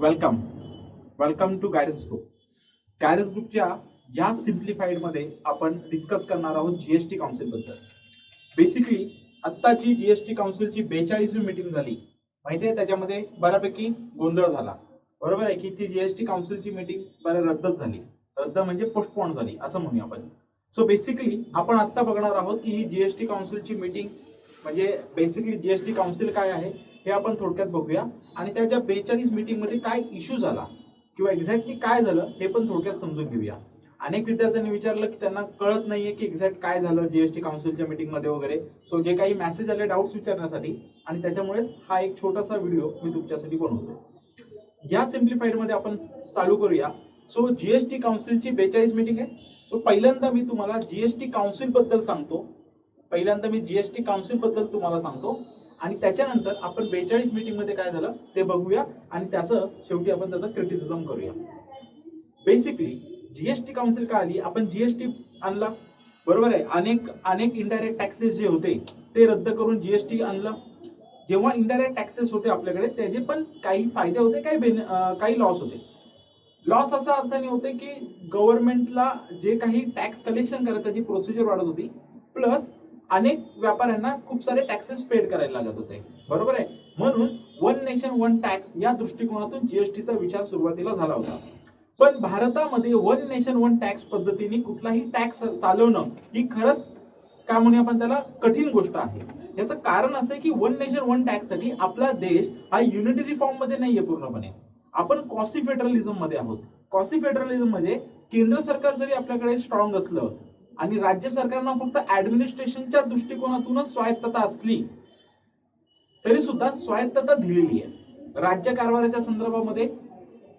Welcome welcome to guidance group. Guidance ग्रुपच्या या सिम्प्लिफाईडमध्ये आपण डिस्कस करणार आहोत जीएसटी काउन्सिलबद्दल. बेसिकली आत्ताची जीएसटी काउन्सिलची 42वी मीटिंग झाली माहिती आहे. त्याच्यामध्ये बऱ्यापैकी गोंधळ झाला. बरोबर आहे की ती जीएसटी काउन्सिलची मीटिंग रद्दच झाली. रद्द म्हणजे पोस्टपोन झाली असं म्हणूया आपण. सो बेसिकली आपण आत्ता बघणार आहोत की ही जीएसटी काउन्सिलची मीटिंग म्हणजे बेसिकली जीएसटी काउन्सिल काय आहे हे आपण थोडक्यात बघूया आणि त्याच्या 42 मीटिंगमध्ये काय इश्यू झाला किंवा एक्झॅक्टली काय झालं हे पण थोडक्यात समजून घेऊया. अनेक विद्यार्थ्यांनी विचारलं की त्यांना कळत नाहीये की एक्झॅक्ट काय झालं जीएसटी काउन्सिलच्या मीटिंगमध्ये वगैरे. सो जे काही मेसेज आले डाऊट्स विचारण्यासाठी आणि त्याच्यामुळेच हा एक छोटासा व्हिडिओ मी तुमच्यासाठी बनवतो. या सिम्प्लिफाईडमध्ये आपण चालू करूया. सो जीएसटी काउन्सिलची 42 मीटिंग आहे. सो पहिल्यांदा मी तुम्हाला जीएसटी काउन्सिल बद्दल सांगतो. तुम्हाला सांगतो आणि त्याच्यानंतर आपण 42 मीटिंग मध्ये काय झालं ते बघूया आणि त्याचं शेवटी आपण त्याचं क्रिटिसिझम करूया. बेसिकली जीएसटी काउन्सिल का आली, आपण जीएसटी आणला बरोबर आहे. अनेक इनडायरेक्ट टॅक्सेस जे होते ते रद्द करून जीएसटी आणलं. जेव्हा इनडायरेक्ट टॅक्सेस होते आपल्याकडे त्याचे पण काही फायदे होते, काही लॉस होते. लॉस असा अर्थाने होते की गव्हर्नमेंटला जे काही टॅक्स कलेक्शन करायचं त्याची प्रोसिजर वाढत होती, प्लस अनेक व्यापाऱ्यांना खूप सारे टॅक्सेस पेड करायला लागत होते. बरोबर आहे. म्हणून वन नेशन वन टॅक्स या दृष्टिकोनातून जीएसटीचा विचार सुरुवातीला झाला होता. पण भारतामध्ये वन नेशन वन टॅक्स पद्धतीने कुठलाही टॅक्स चालवणं ही खरंच काय म्हणूया आपण त्याला कठीण गोष्ट आहे. याचं कारण असं आहे की वन नेशन वन टॅक्स साठी आपला देश हा युनिटरी फॉर्म मध्ये नाहीये पूर्णपणे. आपण क्वासी फेडरलिझम मध्ये आहोत. क्वासी फेडरलिझम मध्ये केंद्र सरकार जरी आपल्याकडे स्ट्रॉंग असलं आणि राज्य सरकारना फक्त ऍडमिनिस्ट्रेशनच्या दृष्टिकोनातूनच स्वायत्तता असली तरी सुद्धा स्वायत्तता दिलेली आहे राज्य कारभाराच्या संदर्भामध्ये.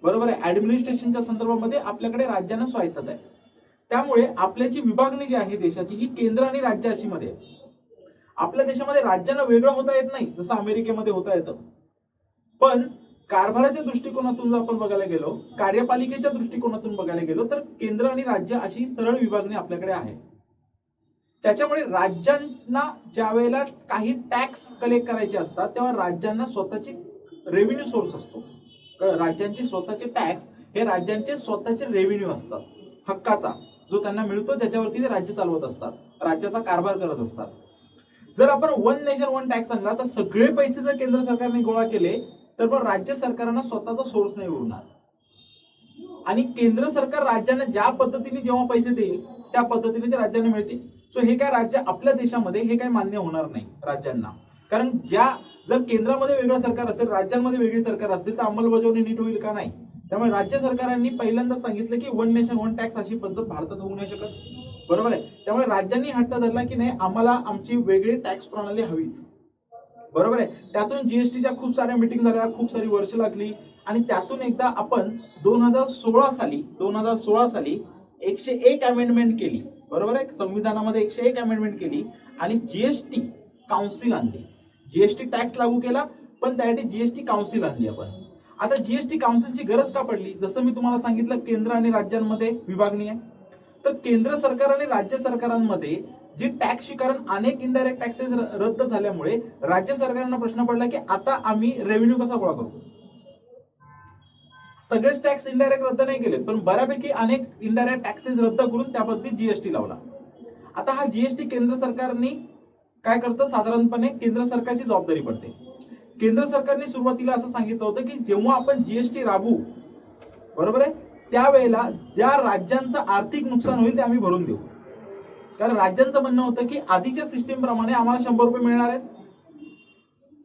बरोबर आहे. ऍडमिनिस्ट्रेशनच्या संदर्भामध्ये आपल्याकडे राज्यांना स्वायत्तता आहे. त्यामुळे आपल्याची विभागणी जी आहे देशाची ही केंद्र आणि राज्य अशी मध्ये. आपल्या देशामध्ये राज्यांना वेगळं होता येत नाही जसं अमेरिकेमध्ये होता येतं. पण कारभाराच्या दृष्टिकोनातून जर आपण बघायला गेलो, कार्यपालिकेच्या दृष्टिकोनातून बघायला गेलो तर केंद्र आणि राज्य अशी सरळ विभागणी आपल्याकडे आहे. त्याच्यामुळे राज्यांना ज्या वेळेला काही टॅक्स कलेक्ट करायचे असतात तेव्हा राज्यांना स्वतःची रेव्हेन्यू सोर्स असतो. राज्यांचे स्वतःचे टॅक्स हे राज्यांचे स्वतःचे रेव्हेन्यू असतात, हक्काचा जो त्यांना मिळतो ज्याच्यावरती ते राज्य चालवत असतात, राज्याचा कारभार करत असतात. जर आपण वन नेशन वन टॅक्स आणला तर सगळे पैसे जर केंद्र सरकारने गोळा केले तर पण राज्य सरकारांना स्वतःचा सोर्स नाही उरणार आणि केंद्र सरकार राज्यांना ज्या पद्धतीने जेव्हा पैसे देईल त्या पद्धतीने ते राज्यांना मिळतील. सो हे काय राज्य आपल्या देशामध्ये हे काय मान्य होणार नाही राज्यांना. कारण जर केंद्रामध्ये वेगळं सरकार असेल, राज्यांमध्ये वेगळी सरकार असतील तर अंमलबजावणी नीट होईल का नाही. त्यामुळे राज्य सरकारांनी पहिल्यांदा सांगितलं की वन नेशन वन टॅक्स अशी पद्धत भारतात होऊ नाही शकत. बरोबर आहे. त्यामुळे राज्यांनी हट्ट धरला की नाही आम्हाला आमची वेगळी टॅक्स प्रणाली हवीच. बरोबर आहे. त्यातून जीएसटीच्या खूप साऱ्या मीटिंग झाल्या, खूप सारी वर्ष लागली आणि त्यातून एकदा आपण 2016 साली 101 अमेंडमेंट केली. बरोबर आहे. संविधानामध्ये 101 अमेंडमेंट केली आणि जीएसटी काउन्सिल आणली. जीएसटी टॅक्स लागू केला पण त्यासाठी जीएसटी काउन्सिल आणली आपण. आता जीएसटी काउन्सिलची गरज का पडली? जसं मी तुम्हाला सांगितलं केंद्र आणि राज्यांमध्ये विभागणी आहे. तर केंद्र सरकार आणि राज्य सरकारांमध्ये जी टॅक्सची, कारण अनेक इनडायरेक्ट टॅक्सेस रद्द झाल्यामुळे राज्य सरकारांना प्रश्न पडला की आता आम्ही रेव्हेन्यू कसा गोळा करू. सगळेच टॅक्स इनडायरेक्ट रद्द नाही केलेत पण बऱ्यापैकी अनेक इनडायरेक्ट टॅक्सेस रद्द करून त्या पद्धतीत जीएसटी लावला. आता हा जीएसटी केंद्र सरकारने काय करतं, साधारणपणे केंद्र सरकारची जबाबदारी पडते. केंद्र सरकारने सुरुवातीला असं सांगितलं होतं की जेव्हा आपण जीएसटी राबवू, बरोबर आहे, त्यावेळेला ज्या राज्यांचं आर्थिक नुकसान होईल ते आम्ही भरून देऊ. कारण राज्यांचं म्हणणं होतं की आधीच्या सिस्टीम प्रमाणे आम्हाला 100 रुपये मिळणार आहेत.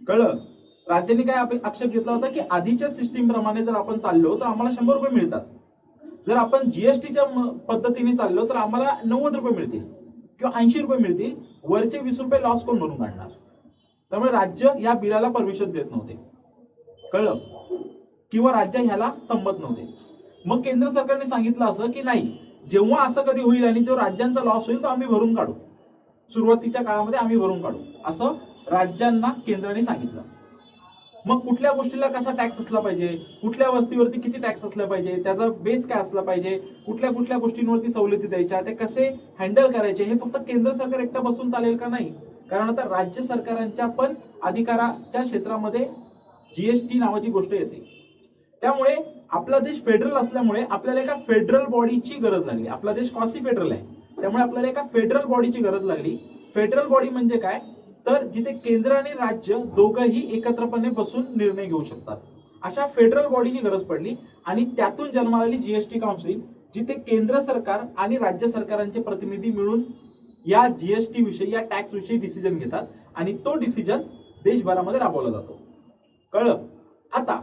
कळलं. राज्यांनी काय आक्षेप घेतला होता की आधीच्या सिस्टीम प्रमाणे जर आपण चाललो तर आम्हाला 100 रुपये मिळतात. जर आपण जीएसटीच्या पद्धतीने चाललो तर आम्हाला 90 रुपये मिळतील किंवा 80 रुपये मिळतील. वरचे 20 रुपये लॉस कोण भरून काढणार. त्यामुळे राज्य या बिलाला परमिशन देत नव्हते. कळलं. किंवा राज्य ह्याला संमत नव्हते. मग केंद्र सरकारने सांगितलं असं की नाही, जेव्हा असं कधी होईल आणि जो राज्यांचा लॉस होईल तो आम्ही भरून काढू, सुरुवातीच्या काळामध्ये आम्ही भरून काढू असं राज्यांना केंद्राने सांगितलं. मग कुठल्या गोष्टीला कसा टॅक्स असला पाहिजे, कुठल्या वस्तीवरती किती टॅक्स असला पाहिजे, त्याचा बेस काय असला पाहिजे, कुठल्या गोष्टींवरती सवलती द्यायच्या, ते कसे हँडल करायचे, हे फक्त केंद्र सरकार एकटा बसून चालेल का नाही. कारण आता राज्य सरकारांच्या पण अधिकाराच्या क्षेत्रामध्ये जीएसटी नावाची गोष्ट येते. त्यामुळे आपला देश फेडरल असल्यामुळे आपल्याला एका फेडरल बॉडीची गरज लागली. आपला देश क्वासी फेडरल आहे, त्यामुळे आपल्याला एका फेडरल बॉडीची गरज लागली. फेडरल बॉडी म्हणजे काय, तर जिथे केंद्र आणि राज्य दोघंही एकत्रपणे बसून निर्णय घेऊ शकतात, अशा फेडरल बॉडीची गरज पडली. आणि त्यातून जन्माला आली जीएसटी काउन्सिल, जिथे केंद्र सरकार आणि राज्य सरकारांचे प्रतिनिधी मिळून या जीएसटी विषयी, या टॅक्स विषयी डिसिजन घेतात आणि तो डिसिजन देशभरामध्ये राबवला जातो. कळलं? आता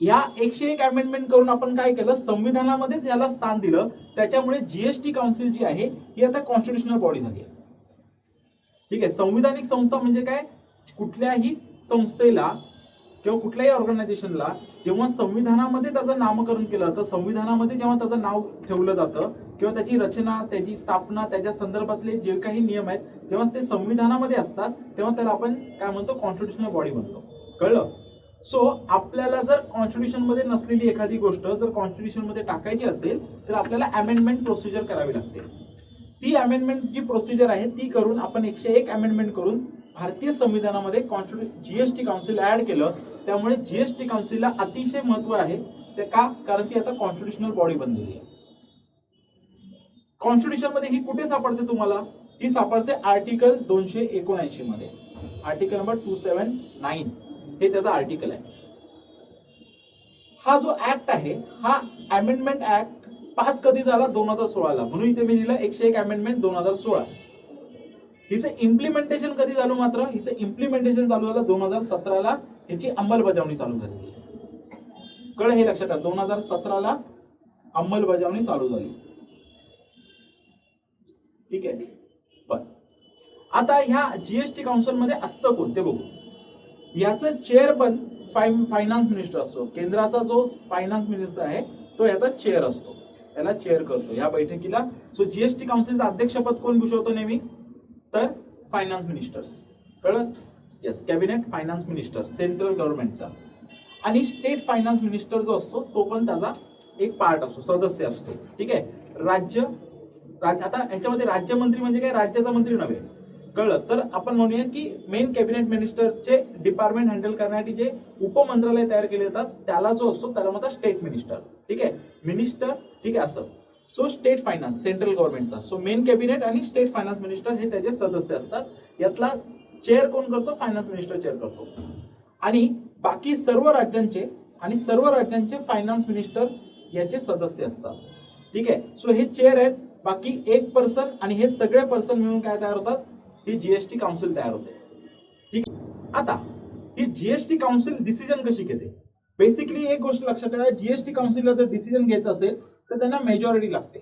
या 101 अमेंडमेंट करून आपण काय केलं, संविधानामध्येच याला स्थान दिलं. त्याच्यामुळे जीएसटी काउन्सिल जी आहे ही आता कॉन्स्टिट्युशनल बॉडी झाली आहे. ठीक आहे. संविधानिक संस्था म्हणजे काय, कुठल्याही संस्थेला किंवा कुठल्याही ऑर्गनायझेशनला जेव्हा संविधानामध्ये त्याचं नामकरण केलं जातं, संविधानामध्ये जेव्हा त्याचं नाव ठेवलं जातं किंवा त्याची रचना, त्याची स्थापना, त्याच्या संदर्भातले जे काही नियम आहेत, जेव्हा ते संविधानामध्ये असतात तेव्हा त्याला आपण काय म्हणतो, कॉन्स्टिट्युशनल बॉडी म्हणतो. कळलं? सो आपल्याला जर कॉन्स्टिट्यूशन मध्ये नसलेली एखादी गोष्ट जर कॉन्स्टिट्यूशन मध्ये टाकायची असेल तर आपल्याला अमेंडमेंट प्रोसिजर करावी लागते. ती अमेंडमेंट जी प्रोसिजर आहे ती करून आपण 101 अमेंडमेंट करून भारतीय संविधानामध्ये जीएसटी काउन्सिल ऍड केलं. त्यामुळे जीएसटी काउन्सिलला अतिशय महत्व आहे. ते का, कारण ती आता कॉन्स्टिट्युशनल बॉडी बनलेली आहे. कॉन्स्टिट्यूशन मध्ये ही कुठे सापडते तुम्हाला, ही सापडते आर्टिकल 279 मध्ये. आर्टिकल नंबर 279 हे त्याचा आर्टिकल आहे. हा जो ऍक्ट आहे, हा अमेंडमेंट ऍक्ट पास कधी झाला, 2016 ला. म्हणून इथे मी लिहिलं 101 अमेंडमेंट 2016. हिचं इम्प्लिमेंटेशन कधी झालं, मात्र हिचं इम्प्लिमेंटेशन चालू झालं 2017 ला. याची अंमलबजावणी चालू झाली. कळ, हे लक्षात ठेवा, 2017 ला अंमलबजावणी चालू झाली. ठीक आहे. पण आता ह्या जीएसटी काउन्सिल मध्ये असतं कोण ते बघू. याचं चेअर पण फायनान्स मिनिस्टर असतो. केंद्राचा जो फायनान्स मिनिस्टर आहे तो याचा चेअर असतो, याला चेअर करतो या बैठकीला. सो जीएसटी काउन्सिलचं अध्यक्षपद कोण भूषवतो नेहमी, तर फायनान्स मिनिस्टर. कळलं? Yes, cabinet finance minister central गव्हर्नमेंटचा. आणि स्टेट फायनान्स मिनिस्टर जो असतो तो पण त्याचा एक पार्ट असतो, सदस्य असतो. ठीक आहे. आता ह्याच्यामध्ये राज्यमंत्री म्हणजे काय, राज्याचा मंत्री नव्हे. कळलं? तर आपण म्हणूया की मेन कॅबिनेट मिनिस्टरचे डिपार्टमेंट हँडल करण्यासाठी जे उपमंत्रालय तयार केले जातात त्याला जो असतो त्याला म्हणतात स्टेट मिनिस्टर. ठीक आहे. मिनिस्टर, ठीक आहे, असं. सो स्टेट फायनान्स सेंट्रल गव्हर्नमेंटचा. सो मेन कॅबिनेट आणि स्टेट फायनान्स मिनिस्टर हे त्याचे सदस्य असतात. यातला चेअर कोण करतो, फायनान्स मिनिस्टर चेअर करतो. आणि बाकी सर्व राज्यांचे फायनान्स मिनिस्टर याचे सदस्य असतात. ठीक आहे. सो हे चेअर आहेत, बाकी एक पर्सन, आणि हे सगळे पर्सन मिळून काय तयार होतात, ही जीएसटी काउन्सिल तयार होते. ठीक. आता ही जीएसटी काउन्सिल डिसिजन कशी घेते, बेसिकली एक गोष्ट लक्षात ठेवा, जीएसटी काउन्सिलला जर डिसिजन घ्यायचं असेल तर त्यांना मेजॉरिटी लागते.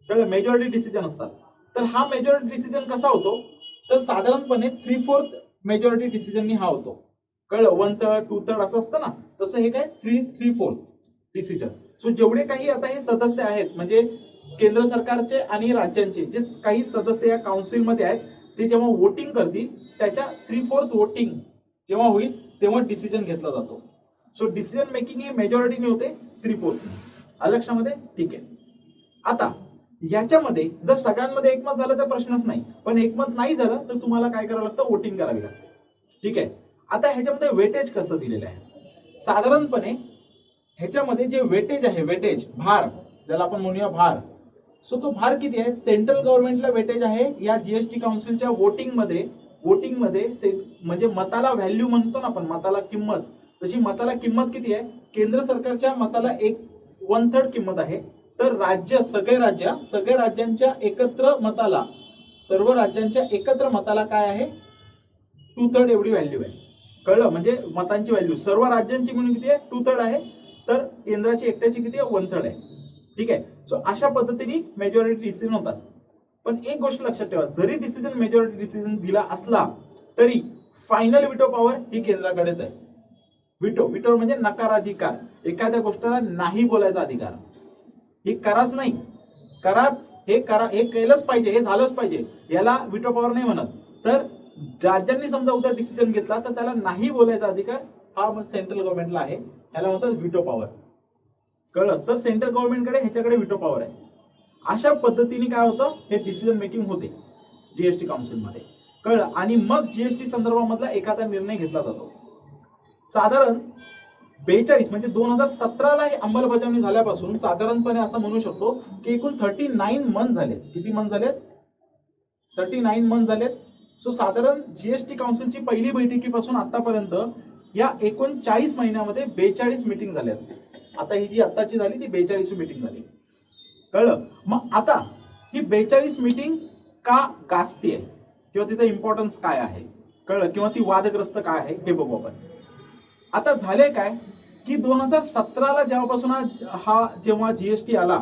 कळलं? मेजॉरिटी डिसिजन असतात. तर हा मेजॉरिटी डिसिजन कसा होतो, तर साधारणपणे 3/4 मेजॉरिटी डिसिजननी हा होतो. कळलं? 1/3 2/3 असं असतं ना, तसं हे काय 3/4 डिसिजन. सो जेवढे काही आता हे सदस्य आहेत, म्हणजे केंद्र सरकारचे आणि राज्यांचे जे काही सदस्य या काउन्सिलमध्ये आहेत, ते जेव्हा वोटिंग करतील त्याच्या 3/4 वोटिंग जेव्हा होईल तेव्हा डिसिजन घेतला जातो. सो डिसिजन मेकिंग ही मेजॉरिटीने होते 3/4. आलं लक्षामध्ये? ठीक आहे. आता याच्यामध्ये जर सगळ्यांमध्ये एकमत झालं तर प्रश्नच नाही, पण एकमत नाही झालं तर तुम्हाला काय करावं लागतं, वोटिंग करावी लागते. ठीक आहे. आता ह्याच्यामध्ये वेटेज कसं दिलेलं आहे, साधारणपणे ह्याच्यामध्ये जे वेटेज आहे, वेटेज भार ज्याला आपण म्हणूया भार. सो तो भार किती आहे, सेंट्रल गव्हर्नमेंटला वेटेज आहे या जीएसटी काउन्सिलच्या वोटिंगमध्ये म्हणजे मताला व्हॅल्यू म्हणतो ना आपण, मताला किंमत, तशी मताला किंमत किती आहे, केंद्र सरकारच्या मताला 1/3 किंमत आहे. तर सगळे राज्यांच्या एकत्र मताला, सर्व राज्यांच्या एकत्र मताला काय आहे, 2/3 एवढी व्हॅल्यू आहे. कळलं? म्हणजे मतांची व्हॅल्यू सर्व राज्यांची म्हणून किती आहे, 2/3 आहे. तर केंद्राची एकट्याची किती आहे, 1/3 आहे. ठीक आहे. सो अशा पद्धतीने मेजॉरिटी डिसिजन होतात. पण एक गोष्ट लक्षात ठेवा, जरी डिसिजन मेजॉरिटी डिसिजन दिला असला तरी फायनल विटो पॉवर ही केंद्राकडेच आहे. विटो म्हणजे नकाराधिकार, एखाद्या गोष्टीला नाही बोलायचा अधिकार. हे कराच नाही, हे केलंच पाहिजे, हे झालंच पाहिजे, याला विटो पॉवर नाही म्हणत. तर राज्यांनी समजा उद्या डिसिजन घेतला तर त्याला नाही बोलायचा अधिकार हा सेंट्रल गव्हर्नमेंटला आहे, याला म्हणतात विटो पॉवर. कळलं? तर सेंट्रल गव्हर्नमेंटकडे ह्याच्याकडे विटो पॉवर आहे. अशा पद्धतीने काय होतं, हे डिसिजन मेकिंग होते जीएसटी काउन्सिलमध्ये. कळलं? आणि मग जीएसटी संदर्भामधला एखादा निर्णय घेतला जातो. साधारण 42 म्हणजे 2017ला ही अंमलबजावणी झाल्यापासून साधारणपणे असं म्हणू शकतो की एकूण 39 मंथ झालेत. किती मंथ झालेत? 39 मंथ झालेत. सो साधारण जीएसटी काउन्सिलची पहिली बैठकीपासून आतापर्यंत या 39 महिन्यामध्ये 42 मीटिंग झाल्यात. आता ही जी आत्ताची झाली ती 42वी मीटिंग झाली. कळलं? मग आता ही 42 मीटिंग का गाजतेय किंवा तिचं इम्पॉर्टन्स काय आहे, कळलं, किंवा ती वादग्रस्त काय आहे हे बघू आपण. आता झाले काय की 2017ला जेव्हा जेव्हा जीएसटी आला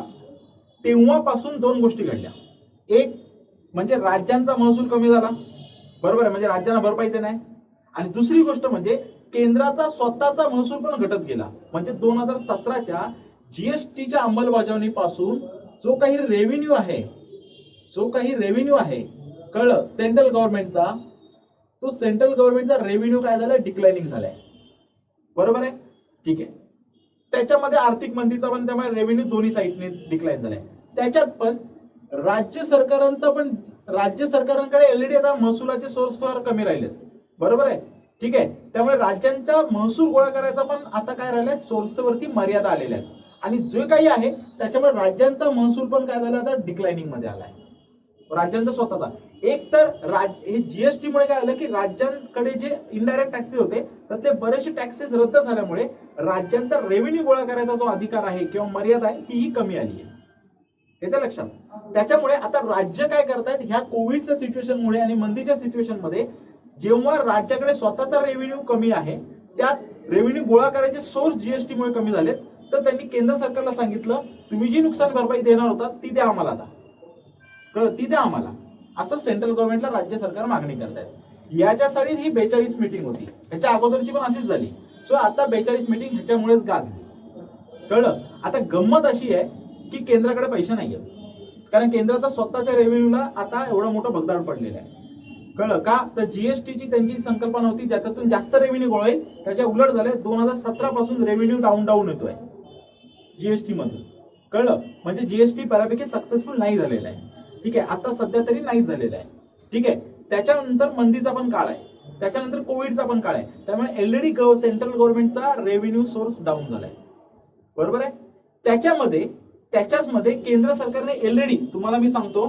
तेव्हापासून दोन गोष्टी घडल्या. एक म्हणजे राज्यांचा महसूल कमी झाला, बरोबर आहे, म्हणजे राज्यांना भरपाई देत नाही. आणि दुसरी गोष्ट म्हणजे केंद्राचा स्वतःचा महसूल पण घटत गेला. म्हणजे 2017च्या जीएसटीच्या अंमलबजावणीपासून जो काही रेव्हेन्यू आहे, कळलं, सेंट्रल गव्हर्नमेंटचा, तो सेंट्रल गव्हर्नमेंटचा रेव्हेन्यू काय झालाय? डिक्लाइनिंग झालाय. बरोबर आहे, ठीक आहे. त्याच्यामध्ये आर्थिक मंदीचा पण, त्यामुळे रेव्हेन्यू दोन्ही साईडने डिक्लाइन झालाय. त्याच्यात पण राज्य सरकारांकडे ऑलरेडी आता महसुलाचे सोर्स फार कमी राहिलेत. बरोबर आहे, ठीक आहे. त्यामुळे राज्यांचा महसूल गोळा करायचा पण आता काय राहिलाय? सोर्सवरती मर्यादा आलेल्या आहेत. आणि जे काही आहे त्याच्यामुळे राज्यांचा महसूल पण काय झाला? आता डिक्लाइनिंग मध्ये आलाय. राज्यांचा स्वतःचा एक तर हे जीएसटी मुळे काय झालं की राज्यांकडे जे इनडायरेक्ट टॅक्सेस होते त्यातले बरेचसे टॅक्सेस रद्द झाल्यामुळे राज्यांचा रेव्हेन्यू गोळा करायचा जो अधिकार आहे किंवा मर्यादा आहे तीही कमी आली आहे. येतं लक्षात? त्याच्यामुळे आता राज्य काय करतायत, ह्या कोविडच्या सिच्युएशनमुळे आणि मंदीच्या सिच्युएशनमध्ये जेव्हा राज्याकडे स्वतःचा रेव्हेन्यू कमी आहे, त्यात रेव्हेन्यू गोळा करायचे सोर्स जीएसटी मुळे कमी झालेत, तर त्यांनी केंद्र सरकारला सांगितलं तुम्ही जी नुकसान भरपाई देणार होता ती द्या आम्हाला, आता ती द्या आम्हाला, असं सेंट्रल गव्हर्नमेंटला राज्य सरकार मागणी करतायत. याच्यासाठी ही 42 मीटिंग होती. ह्याच्या अगोदरची पण अशीच झाली. सो आता 42 मीटिंग ह्याच्यामुळेच गाजली. कळलं? आता गंमत अशी आहे की केंद्राकडे पैसे नाहीये, कारण केंद्राचा स्वतःच्या रेव्हेन्यूला आता एवढं मोठं भगदाड पडलेलं आहे. कळलं का? तर जीएसटीची त्यांची संकल्पना होती ज्याच्यातून जास्त रेव्हेन्यू गोळा होईल, त्याच्या उलट झाले. 2017 पासून रेव्हेन्यू डाऊन येतोय जीएसटी मधून. कळलं? म्हणजे जीएसटी बऱ्यापैकी सक्सेसफुल नाही झालेला आहे. ठीक आहे, आता सध्या तरी नाही झालेला आहे. ठीक आहे, त्याच्यानंतर मंदीचा पण काळ आहे, त्याच्यानंतर कोविडचा पण काळ आहे. त्यामुळे ऑलरेडी सेंट्रल गव्हर्नमेंटचा रेव्हेन्यू सोर्स डाऊन झालाय. बरोबर आहे. त्याच्याच मध्ये केंद्र सरकारने ऑलरेडी, तुम्हाला मी सांगतो,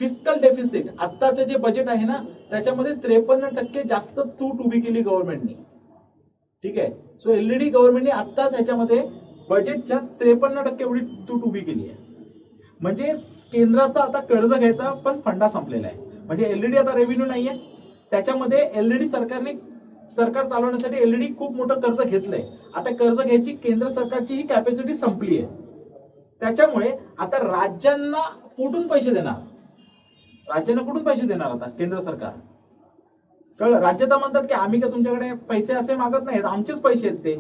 फिस्कल डेफिसिट आत्ताचं जे बजेट आहे ना त्याच्यामध्ये 53% जास्त तूट उभी केली गव्हर्नमेंटने. ठीक आहे, सो ऑलरेडी गव्हर्नमेंटने आत्ताच ह्याच्यामध्ये बजेटच्या 53% एवढी तूट उभी केली आहे. म्हणजे केंद्राचा आता कर्ज घ्यायचा पण फंडा संपलेला आहे. म्हणजे ऑलरेडी आता रेव्हेन्यू नाहीये, त्याच्यामध्ये ऑलरेडी सरकार चालवण्यासाठी ऑलरेडी खूप मोठं कर्ज घेतलंय. आता कर्ज घ्यायची केंद्र सरकारची ही कॅपॅसिटी संपली आहे. त्याच्यामुळे आता राज्यांना कुठून पैसे देणार? आता केंद्र सरकार? कळलं? राज्य तर म्हणतात की आम्ही का तुमच्याकडे पैसे असे मागत नाहीत, आमचेच पैसे आहेत ते.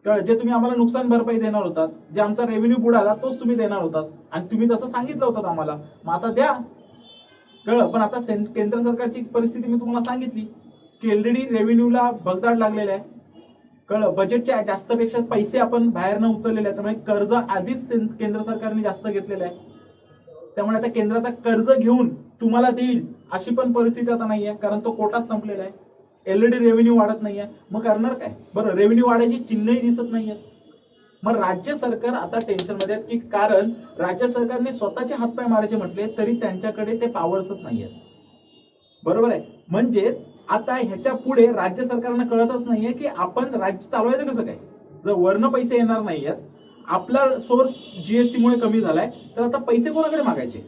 कळलं? जे तुम्ही आम्हाला नुकसान भरपाई देणार होतात, जे आमचा रेव्हेन्यू बुडाला तोच तुम्ही देणार होतात आणि तुम्ही तसं सांगितलं होतं आम्हाला, मग आता द्या. कळलं? पण आता केंद्र सरकारची परिस्थिती मी तुम्हाला सांगितली की ऑलरेडी रेव्हेन्यूला भगदाड लागलेला आहे. कळलं? बजेटच्या जास्त पेक्षा पैसे आपण बाहेरनं उचललेले आहेत, त्यामुळे कर्ज आधीच केंद्र सरकारने जास्त घेतलेलं आहे. त्यामुळे आता केंद्राचा कर्ज घेऊन तुम्हाला देईल अशी पण परिस्थिती आता नाहीये, कारण तो कोटाच संपलेला आहे. ऑलरेडी रेव्हेन्यू वाढत नाहीये, मग करणार काय? बरं, रेव्हेन्यू वाढायची चिन्हही दिसत नाहीयेत. मग राज्य सरकार आता टेन्शनमध्ये आहेत, की कारण राज्य सरकारने स्वतःचे हातपाय मारायचे म्हटले तरी त्यांच्याकडे ते पॉवर्सच नाहीयेत. बरोबर आहे. म्हणजे आता ह्याच्या पुढे राज्य सरकारनं कळतच नाहीये की आपण राज्य चालवायचं कसं काय. जर वरनं पैसे येणार नाहीयेत, आपला सोर्स जीएसटी मुळे कमी झालाय, तर आता पैसे कोणाकडे मागायचे?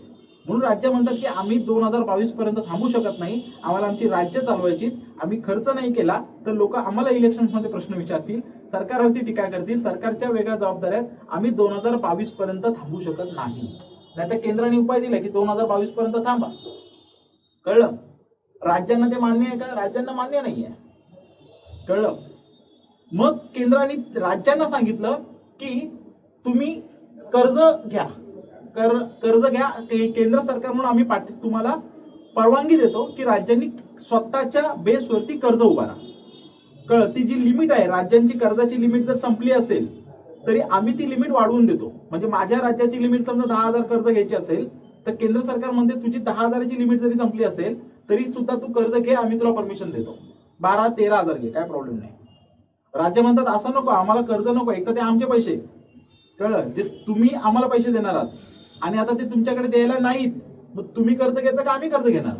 म्हणून राज्य म्हणतात की आम्ही 2022 पर्यंत थांबू शकत नाही, आम्हाला आमची राज्य चालवायची. आम्ही खर्च नाही केला तर लोक आम्हाला इलेक्शन्समध्ये प्रश्न विचारतील, सरकारवरती टीका करतील, सरकारच्या वेगळ्या जबाबदाऱ्या आहेत. आम्ही 2022 पर्यंत थांबू शकत नाही. नाहीतर केंद्राने उपाय दिला की 2022 पर्यंत थांबा. कळलं? राज्यांना ते मान्य आहे का? राज्यांना मान्य नाहीये. कळलं? मग केंद्राने राज्यांना सांगितलं की तुम्ही कर्ज घ्या, केंद्र सरकार म्हणून आम्ही तुम्हाला परवानगी देतो की राज्यांनी स्वतःच्या बेसवरती कर्ज उभारा. कळलं? ती जी लिमिट आहे राज्यांची कर्जाची लिमिट जर संपली असेल तरी आम्ही ती लिमिट वाढवून देतो. म्हणजे माझ्या राज्याची लिमिट समजा 10,000 कर्ज घ्यायची असेल तर केंद्र सरकार म्हणते तुझी 10,000ची लिमिट जरी संपली असेल तरी सुद्धा तू कर्ज घे, आम्ही तुला परमिशन देतो. 12-13,000 घे, काय प्रॉब्लेम नाही. राज्य म्हणतात असं नको, आम्हाला कर्ज नको, एक तर ते आमचे पैसे, कळलं, जे तुम्ही आम्हाला पैसे देणार आहात आणि आता ते तुमच्याकडे द्यायला नाहीत, मग तुम्ही कर्ज घ्यायचं का आम्ही कर्ज घेणार?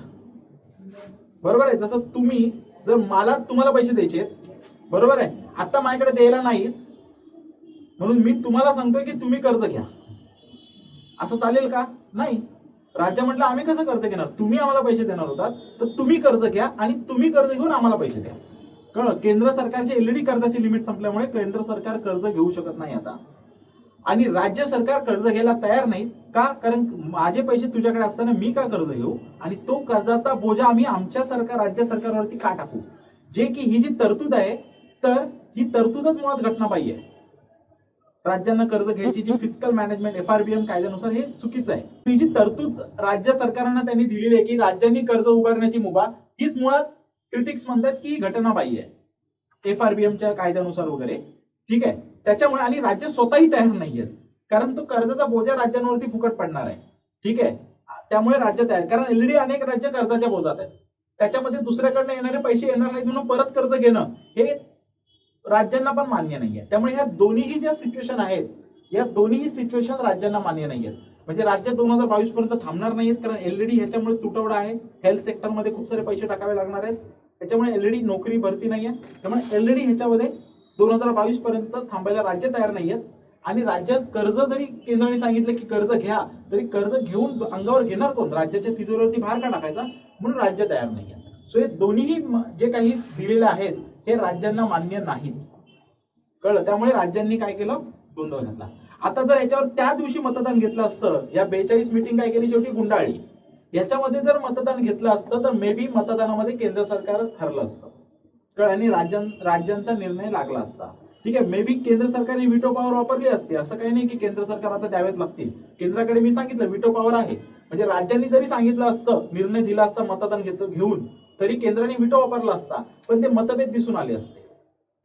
बरोबर आहे. जसं तुम्ही जर मला तुम्हाला पैसे द्यायचे, बरोबर आहे, आता माझ्याकडे द्यायला नाहीत म्हणून मी तुम्हाला सांगतोय की तुम्ही कर्ज घ्या, असं चालेल का? नाही. राज्य म्हटलं आम्ही कसं कर्ज घेणार, तुम्ही आम्हाला पैसे देणार होतात तर तुम्ही कर्ज घ्या आणि तुम्ही कर्ज घेऊन आम्हाला पैसे द्या. कळलं. केंद्र सरकारची ऑलरेडी कर्जाची लिमिट संपल्यामुळे केंद्र सरकार कर्ज घेऊ शकत नाही आता, आणि राज्य सरकार कर्ज घ्यायला तयार नाही का? कारण माझे पैसे तुझ्याकडे असताना मी का कर्ज घेऊ आणि तो कर्जाचा बोजा आम्ही आमच्या सरकार राज्य सरकारवरती का टाकू, जे की ही जी तरतूद आहे, तर ही तरतूदच मुळात घटनाबाह्य आहे. राज्यांना कर्ज घ्यायची जी फिस्कल मॅनेजमेंट FRBM कायद्यानुसार हे चुकीचं आहे. ही जी तरतूद राज्य सरकारांना त्यांनी दिलेली आहे की राज्यांनी कर्ज उभारण्याची मुभा, हीच मुळात क्रिटिक्स म्हणतात की घटनाबाह्य आहे FRBMच्या कायद्यानुसार वगैरे. ठीक आहे. त्याच्यामुळे आणि राज्य स्वतःही तयार नाहीये, कारण तो कर्जाचा बोजा राज्यांवरती फुकट पडणार आहे. ठीक आहे. त्यामुळे राज्य तयार, कारण ऑलरेडी अनेक राज्य कर्जाच्या बोजात आहेत, त्याच्यामध्ये दुसऱ्याकडनं येणारे पैसे येणार नाहीत म्हणून परत कर्ज घेणं हे राज्यांना पण मान्य नाहीये. त्यामुळे ह्या दोन्हीही ज्या सिच्युएशन आहेत, या दोन्हीही सिच्युएशन राज्यांना मान्य नाहीयेत. म्हणजे राज्य 2022 पर्यंत थांबणार नाहीयेत, कारण ऑलरेडी ह्याच्यामुळे तुटवडा आहे. हेल्थ सेक्टरमध्ये खूप सारे पैसे टाकावे लागणार आहेत, त्याच्यामुळे ऑलरेडी नोकरी भरती नाहीये. त्यामुळे ऑलरेडी ह्याच्यामध्ये 2022 पर्यंत थांबायला राज्य तयार नाहीयेत. आणि राज्य कर्ज जरी केंद्राने सांगितलं की कर्ज घ्या, तरी कर्ज घेऊन अंगावर घेणार कोण? राज्याच्या तिजोरीवरती भार का टाकायचा, म्हणून राज्य तयार नाहीये. सो हे दोन्हीही जे काही दिलेले आहेत हे राज्यांना मान्य नाहीत. कळलं. त्यामुळे राज्यांनी काय केलं, गोंधळ घातला. आता जर याच्यावर त्या दिवशी मतदान घेतलं असतं, या 42 मीटिंग काय केली शेवटी गुंडाळली, याच्यामध्ये जर मतदान घेतलं असतं तर मे बी मतदानामध्ये केंद्र सरकार हरलं असतं. कळलं. आणि राज्यांचा निर्णय लागला असता. ठीक आहे. मे बी केंद्र सरकारने व्हिटो पॉवर वापरली असते, असं काही नाही की केंद्र सरकार आता द्यावेच लागतील. केंद्राकडे मी सांगितलं व्हिटो पॉवर आहे, म्हणजे राज्यांनी जरी सांगितलं असतं, निर्णय दिला असता मतदान घेऊन, तरी केंद्राने व्हिटो वापरला असता, पण ते मतभेद दिसून आले असते.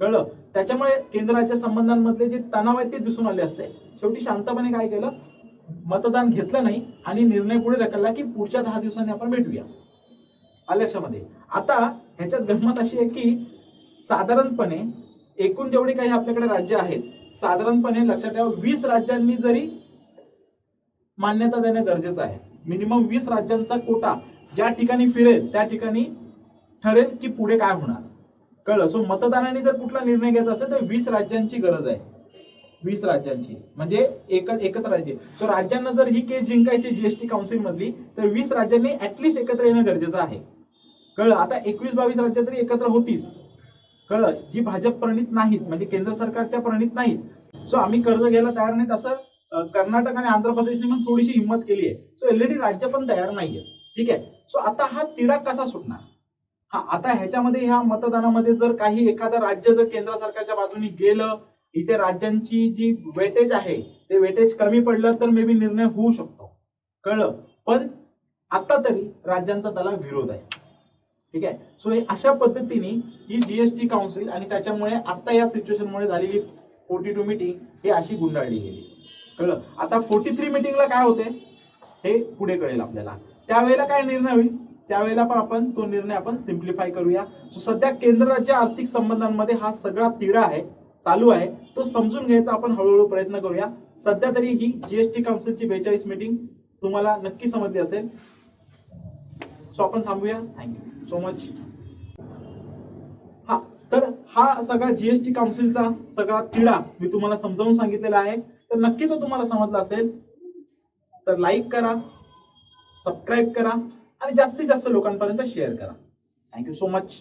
कळलं. त्याच्यामुळे केंद्र राज्य संबंधांमधले जे तणाव आहेत ते दिसून आले असते. शेवटी शांतपणे काय केलं, मतदान घेतलं नाही आणि निर्णय पुढे ढकलला की पुढच्या 10 दिवसांनी आपण भेटूया. लक्षामध्ये. आता ह्याच्यात गंमत अशी आहे की साधारणपणे एकूण जेवढे काही आपल्याकडे राज्य आहेत, साधारणपणे लक्षात ठेवा 20 राज्यांनी जरी मान्यता देणं गरजेचं आहे. मिनिमम 20 राज्यांचा कोटा ज्या ठिकाणी फिरेल त्या ठिकाणी ठरेल की पुढे काय होणार. कळलं. सो मतदानाने जर कुठला निर्णय घ्यायचा असेल तर 20 राज्यांची गरज आहे. 20 राज्यांची म्हणजे एकत्र राज्य. सो राज्यांना जर ही केस जिंकायची जीएसटी काउन्सिल मधली, तर 20 राज्यांनी ऍटलिस्ट एकत्र येणं गरजेचं आहे. कळलं. आता 21-22 राज्य तरी एकत्र होतीच. कळलं. जी भाजप प्रणित नाहीत, म्हणजे केंद्र सरकारच्या प्रणित नाहीत, सो आम्ही कर्ज घ्यायला तयार नाहीत असं कर्नाटक आणि आंध्र प्रदेशने पण थोडीशी हिंमत केली आहे. सो ऑलरेडी राज्य पण तयार नाहीये. ठीक आहे. सो आता हा तिढा कसा सुटणार? आता ह्याच्यामध्ये ह्या मतदानामध्ये जर काही एखादं राज्य जर केंद्र सरकारच्या बाजूने गेलं, इथे राज्यांची जी वेटेज आहे ते वेटेज कमी पडलं तर मे बी निर्णय होऊ शकतो. कळलं. पण आता तरी राज्यांचा त्याला विरोध आहे. ठीक आहे. सो हे अशा पद्धतीने ही जीएसटी काउन्सिल आणि त्याच्यामुळे आता या सिच्युएशनमुळे झालेली 42 मीटिंग ही अशी गुंडाळली गेली. कळलं. आता 43 मीटिंगला काय होते हे पुढे कळेल आपल्याला. त्यावेळेला काय निर्णय होईल त्यावेळेला पण आपण तो निर्णय आपण सिम्प्लिफाय करूया. सो सध्या केंद्र राज्य आर्थिक संबंधांमध्ये हा सगळा तिढा आहे, चालू आहे, तो समजून घ्यायचा आपण हळूहळू प्रयत्न करूया. सध्या तरी ही जीएसटी काउन्सिलची 42 मीटिंग तुम्हाला नक्की समजली असेल. सो आपण थांबूया. Thank you so much. तर हा सगळा जीएसटी काउन्सिलचा सगळा तिढा मी तुम्हाला समजावून सांगितलेला आहे. तर नक्की तो तुम्हाला समजला असेल तर लाईक करा, सबस्क्राईब करा आणि जास्तीत जास्त लोकांपर्यंत शेअर करा. Thank you so much.